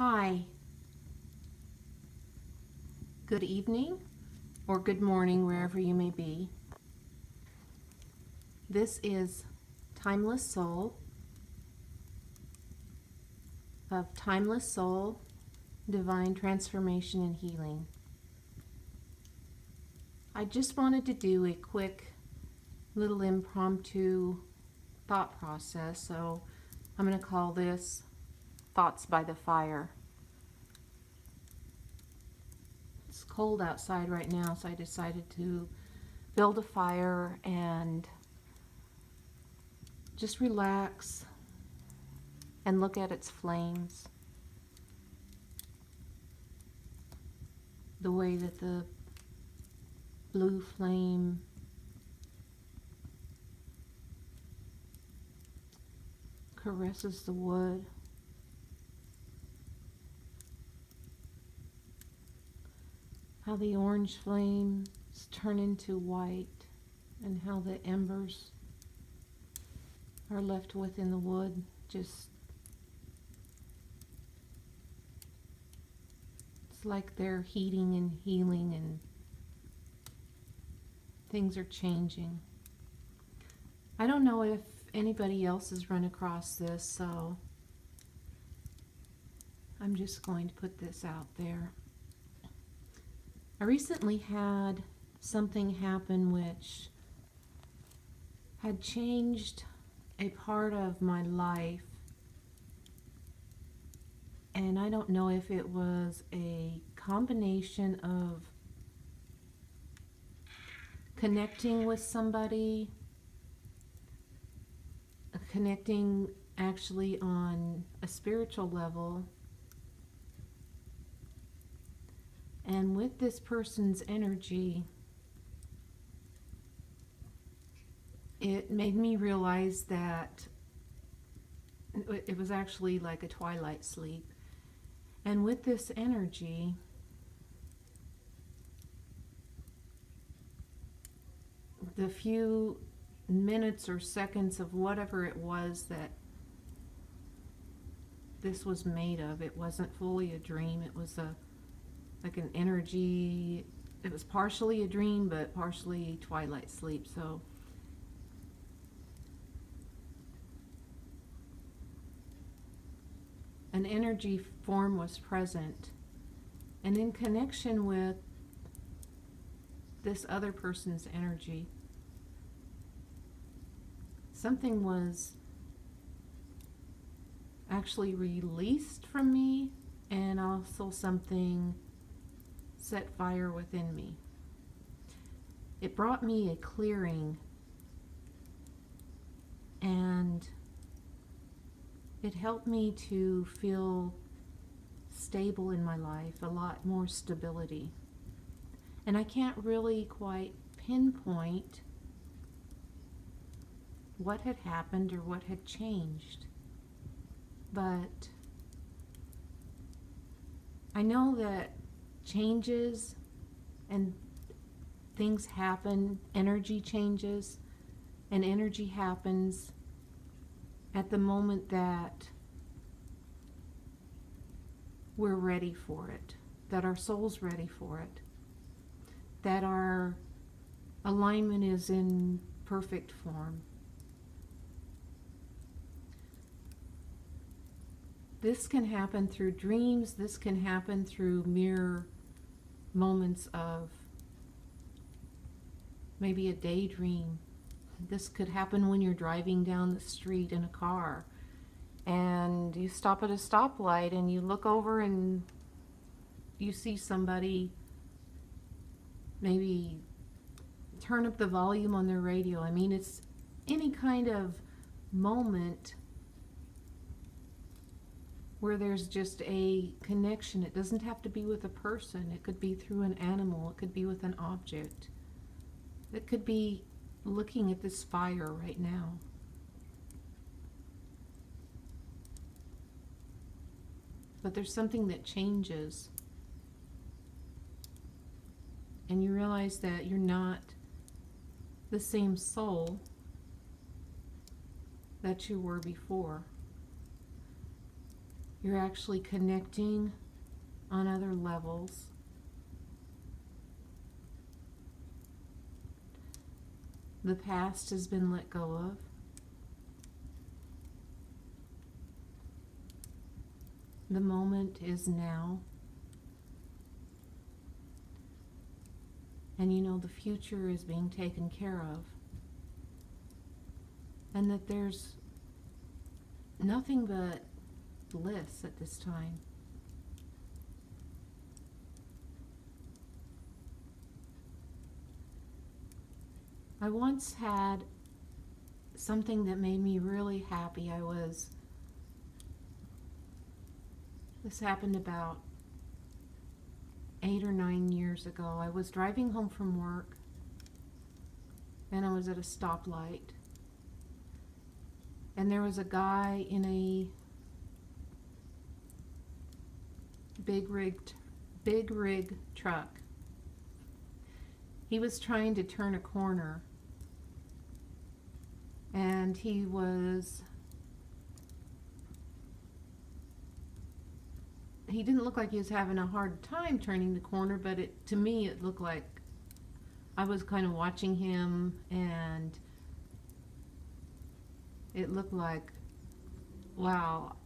Hi, good evening or good morning wherever you may be. This is Timeless Soul of Timeless Soul, Divine Transformation and Healing. I just wanted to do a quick little impromptu thought process, so I'm going to call this Thoughts by the Fire. It's cold outside right now, so I decided to build a fire and just relax and look at its flames. The way that the blue flame caresses the wood. How the orange flames turn into white, and how the embers are left within the wood. Just, it's like they're heating and healing, and things are changing. I don't know if anybody else has run across this, so I'm just going to put this out there. I recently had something happen which had changed a part of my life, and I don't know if it was a combination of connecting with somebody, connecting actually on a spiritual level, and with this person's energy, it made me realize that it was actually like a twilight sleep. And with this energy, the few minutes or seconds of whatever it was that this was made of, it wasn't fully a dream. It was like an energy. It was partially a dream, but partially twilight sleep. So an energy form was present, and in connection with this other person's energy, something was actually released from me, and also something set fire within me. It brought me a clearing, and it helped me to feel stable in my life, a lot more stability. And I can't really quite pinpoint what had happened or what had changed, but I know that changes and things happen, energy changes, and energy happens at the moment that we're ready for it, that our soul's ready for it, that our alignment is in perfect form. This can happen through dreams. This can happen through mere moments of maybe a daydream. This could happen when you're driving down the street in a car and you stop at a stoplight and you look over and you see somebody maybe turn up the volume on their radio. I mean, it's any kind of moment where there's just a connection. It doesn't have to be with a person. It could be through an animal. It could be with an object. It could be looking at this fire right now. But there's something that changes, and you realize that you're not the same soul that you were before. You're actually connecting on other levels. The past has been let go of. The moment is now. And you know the future is being taken care of. And that there's nothing but bliss at this time. I once had something that made me really happy. This happened about 8 or 9 years ago. I was driving home from work and I was at a stoplight. And there was a guy in a big rig truck. He was trying to turn a corner, and he didn't look like he was having a hard time turning the corner, but to me it looked like I was kind of watching him, and it looked like, wow,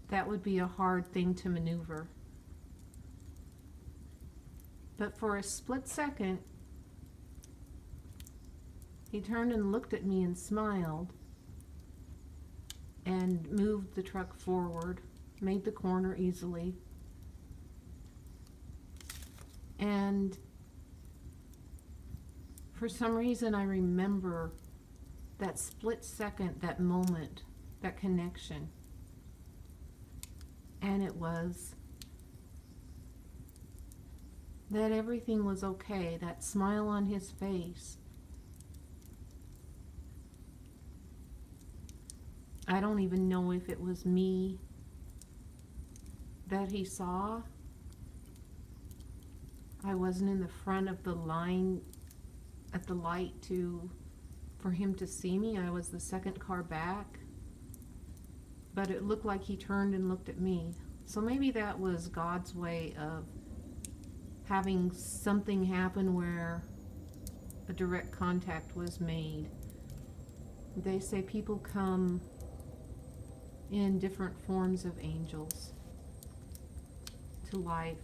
that would be a hard thing to maneuver. But for a split second, he turned and looked at me and smiled and moved the truck forward, made the corner easily. And for some reason, I remember that split second, that moment, that connection. And it was that everything was okay, that smile on his face. I don't even know if it was me that he saw. I wasn't in the front of the line at the light for him to see me. I was the second car back. But it looked like he turned and looked at me. So maybe that was God's way of having something happen where a direct contact was made. They say people come in different forms of angels to life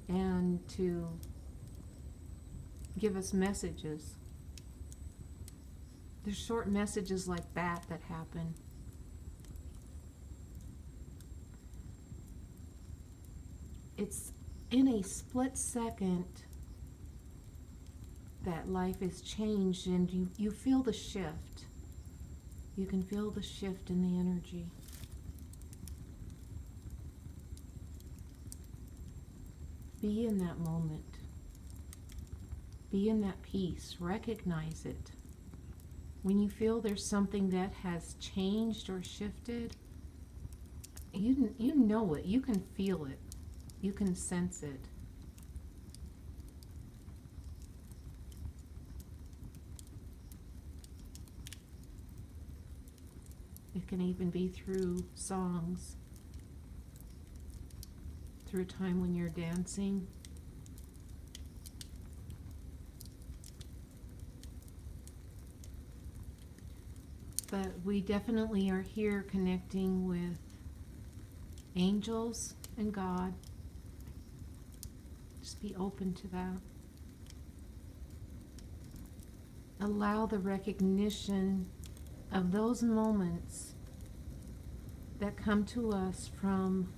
and to give us messages. There's short messages like that happen. It's in a split second that life is changed, and you feel the shift. You can feel the shift in the energy. Be in that moment. Be in that peace. Recognize it. When you feel there's something that has changed or shifted, you know it. You can feel it. You can sense it. It can even be through songs, through a time when you're dancing. But we definitely are here connecting with angels and God. Just be open to that. Allow the recognition of those moments that come to us from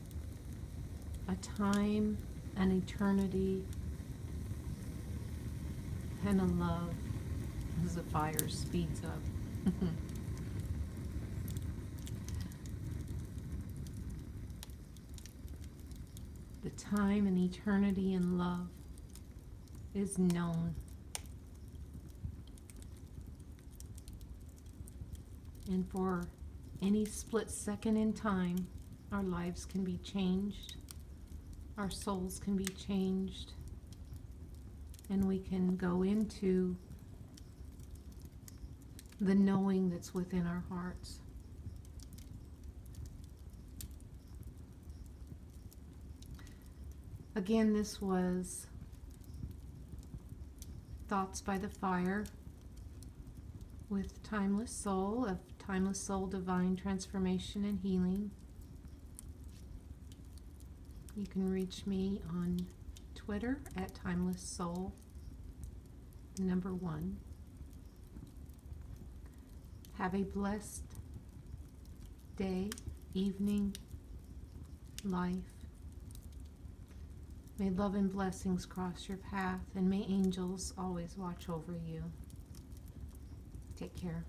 a time, an eternity, and a love as the fire speeds up. The time and eternity and love is known. And for any split second in time, our lives can be changed, our souls can be changed, and we can go into the knowing that's within our hearts. Again, this was Thoughts by the Fire with Timeless Soul of Timeless Soul Divine Transformation and Healing. You can reach me on Twitter at Timeless Soul, number 1. Have a blessed day, evening, life. May love and blessings cross your path, and may angels always watch over you. Take care.